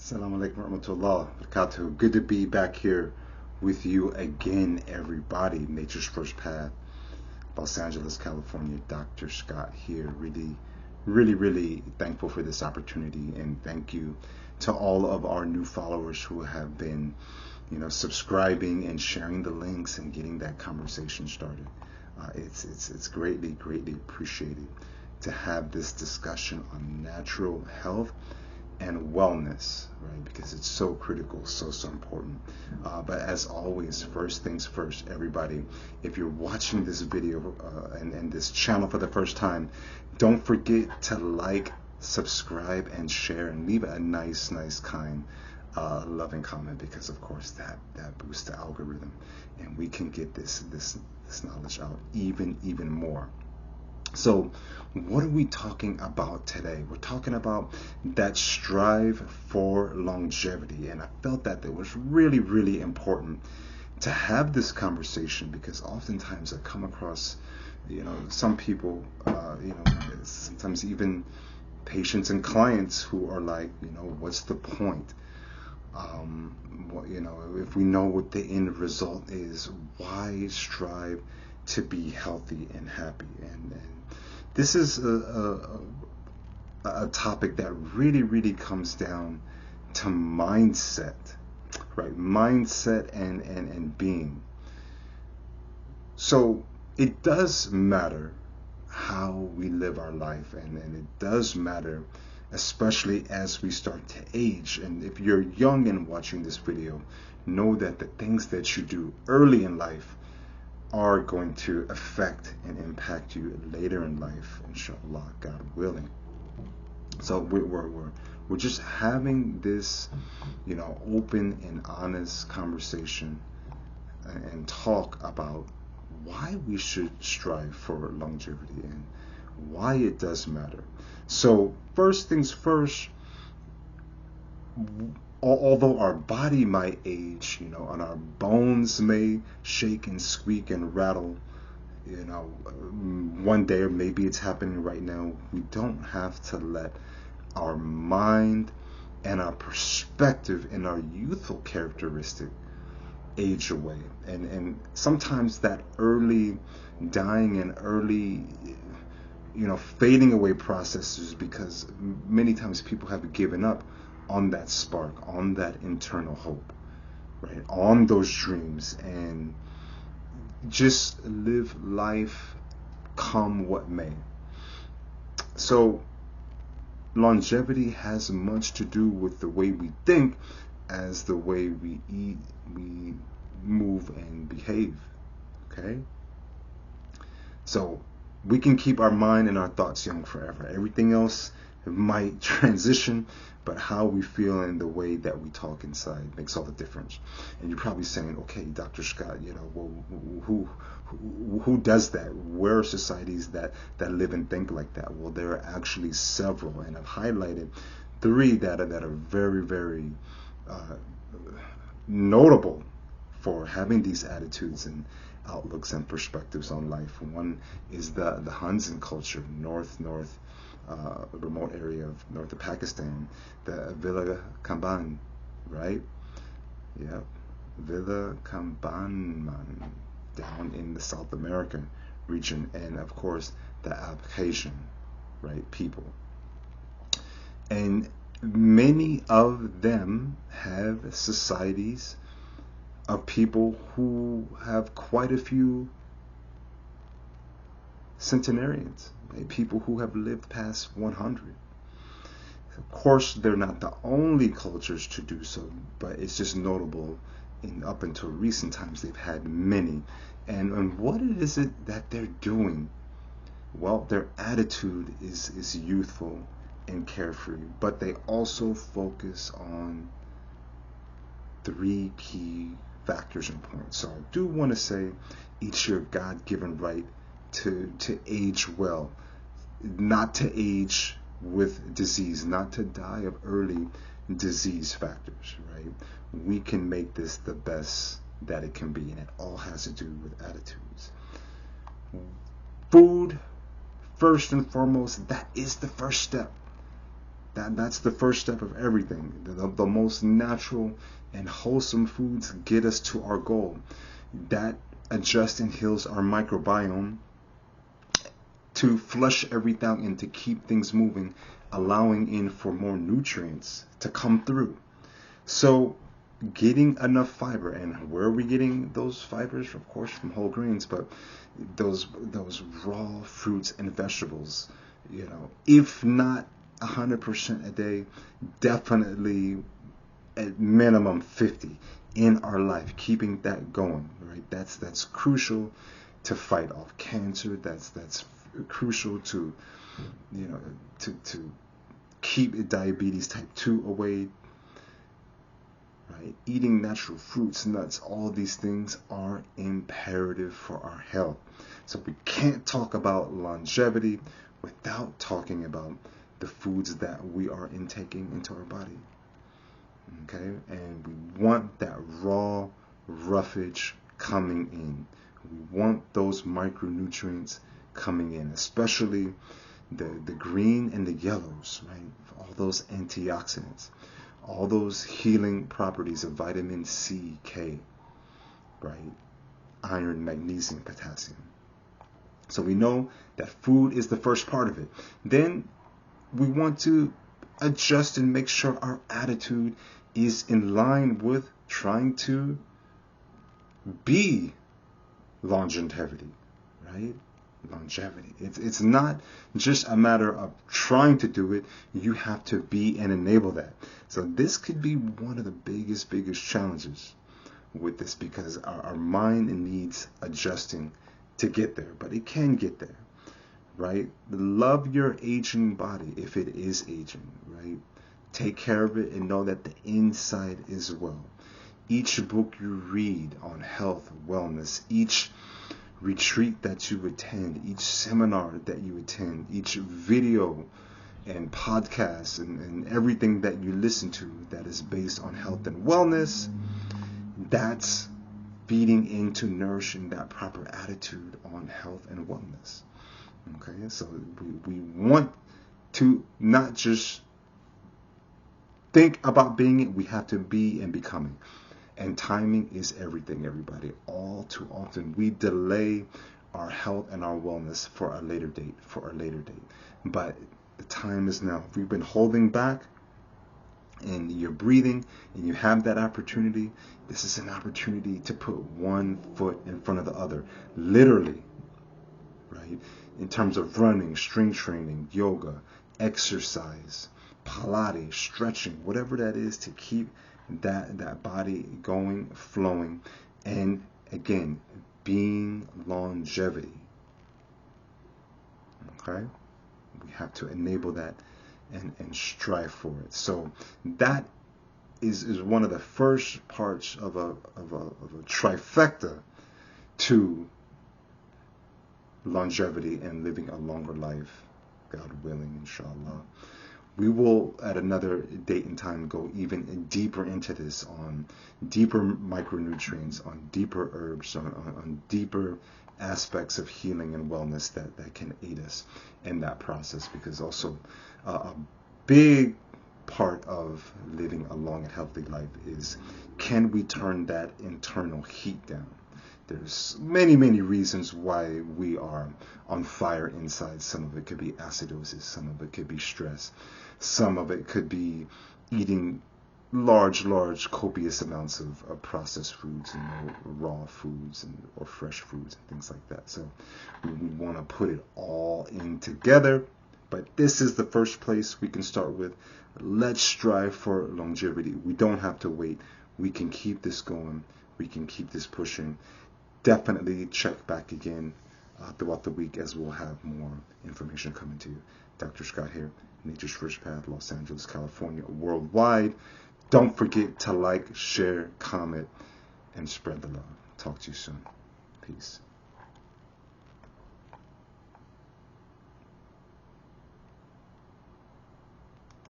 Assalamu alaikum warahmatullah wabarakatuh. Good to be back here with you again, everybody. Nature's First Path, Los Angeles, California. Dr. Scott here. Really thankful for this opportunity, and thank you to all of our new followers who have been, subscribing and sharing the links and getting that conversation started. It's greatly appreciated to have this discussion on natural health and wellness, right? Because it's so critical, so important. But as always, first things first, everybody, if you're watching this video and this channel for the first time, don't forget to like, subscribe, and share, and leave a nice, kind, loving comment, because of course that boosts the algorithm, and we can get this knowledge out even more. So what are we talking about today? We're talking about that strive for longevity, and I felt that it was really important to have this conversation, because oftentimes I come across some people, sometimes even patients and clients who are like, what's the point? If we know what the end result is, why strive to be healthy and happy? And this is a topic that really comes down to mindset, right? Mindset and being. So it does matter how we live our life, and it does matter, especially as we start to age. And if you're young and watching this video, know that the things that you do early in life are going to affect and impact you later in life, inshallah, God willing. So we're just having this, open and honest conversation and talk about why we should strive for longevity and why it does matter. So first things first, although our body might age, and our bones may shake and squeak and rattle, one day, or maybe it's happening right now, we don't have to let our mind and our perspective and our youthful characteristic age away. And sometimes that early dying and early fading away processes, because many times people have given up on that spark, on that internal hope, right? On those dreams, and just live life come what may. So longevity has much to do with the way we think as the way we eat, we move, and behave. Okay? So we can keep our mind and our thoughts young forever. Everything else might transition, but how we feel and the way that we talk inside makes all the difference. And you're probably saying, okay, Dr. Scott, well, who does that? Where are societies that live and think like that? Well, there are actually several, and I've highlighted 3 that are very notable for having these attitudes and outlooks and perspectives on life. One is the hunza culture, remote area of north of Pakistan, the Villa Kamban, right? Yeah, Villa Kamban down in the South American region, and of course the Abkhazian, right, people. And many of them have societies of people who have quite a few centenarians, right? People who have lived past 100. Of course, they're not the only cultures to do so, but it's just notable. Up until recent times, they've had many. And what is it that they're doing? Well, their attitude is youthful and carefree, but they also focus on 3 key factors and points. So I do want to say, it's your God-given right to age well, not to age with disease, not to die of early disease factors, right? We can make this the best that it can be, and it all has to do with attitudes. Food, first and foremost, that is the first step. That's the first step of everything. The most natural and wholesome foods get us to our goal. That adjusts and heals our microbiome to flush everything and to keep things moving, allowing in for more nutrients to come through. So getting enough fiber, and where are we getting those fibers? Of course, from whole grains, but those raw fruits and vegetables, if not 100% a day, definitely at minimum 50 in our life, keeping that going, right? That's crucial to fight off cancer. That's crucial to to keep diabetes type 2 away. Right? Eating natural fruits, nuts, all these things are imperative for our health. So we can't talk about longevity without talking about the foods that we are intaking into our body. Okay? And we want that raw roughage coming in. We want those micronutrients coming in, especially the green and the yellows, right? All those antioxidants, all those healing properties of vitamin C, K, right? Iron, magnesium, potassium. So we know that food is the first part of it. Then we want to adjust and make sure our attitude is in line with trying to be longevity, right? Longevity. It's not just a matter of trying to do it. You have to be and enable that. So this could be one of the biggest challenges with this, because our mind needs adjusting to get there, but it can get there, right? Love your aging body if it is aging, right? Take care of it and know that the inside is well. Each book you read on health, wellness, each retreat that you attend, each seminar that you attend, each video and podcast and everything that you listen to that is based on health and wellness, that's feeding into nourishing that proper attitude on health and wellness. Okay, so we want to not just think about being it, we have to be and becoming. And timing is everything, everybody. All too often we delay our health and our wellness for a later date, But the time is now. If we've been holding back and you're breathing and you have that opportunity, this is an opportunity to put one foot in front of the other. Literally, right? In terms of running, strength training, yoga, exercise, Pilates, stretching, whatever that is to keep that body going, flowing, and again, being longevity. Okay? We have to enable that and strive for it. So that is one of the first parts of a trifecta to longevity and living a longer life, God willing, inshallah. We will, at another date and time, go even deeper into this, on deeper micronutrients, on deeper herbs, on deeper aspects of healing and wellness that can aid us in that process. Because also a big part of living a long and healthy life is, can we turn that internal heat down? There's many reasons why we are on fire inside. Some of it could be acidosis, some of it could be stress, some of it could be eating large copious amounts of processed foods and raw foods or fresh foods and things like that. So we want to put it all in together, but this is the first place we can start with. Let's strive for longevity. We don't have to wait. We can keep this going. We can keep this pushing. Definitely check back again throughout the week, as we'll have more information coming to you. Dr. Scott here, Nature's First Path, Los Angeles, California, worldwide. Don't forget to like, share, comment, and spread the love. Talk to you soon. Peace.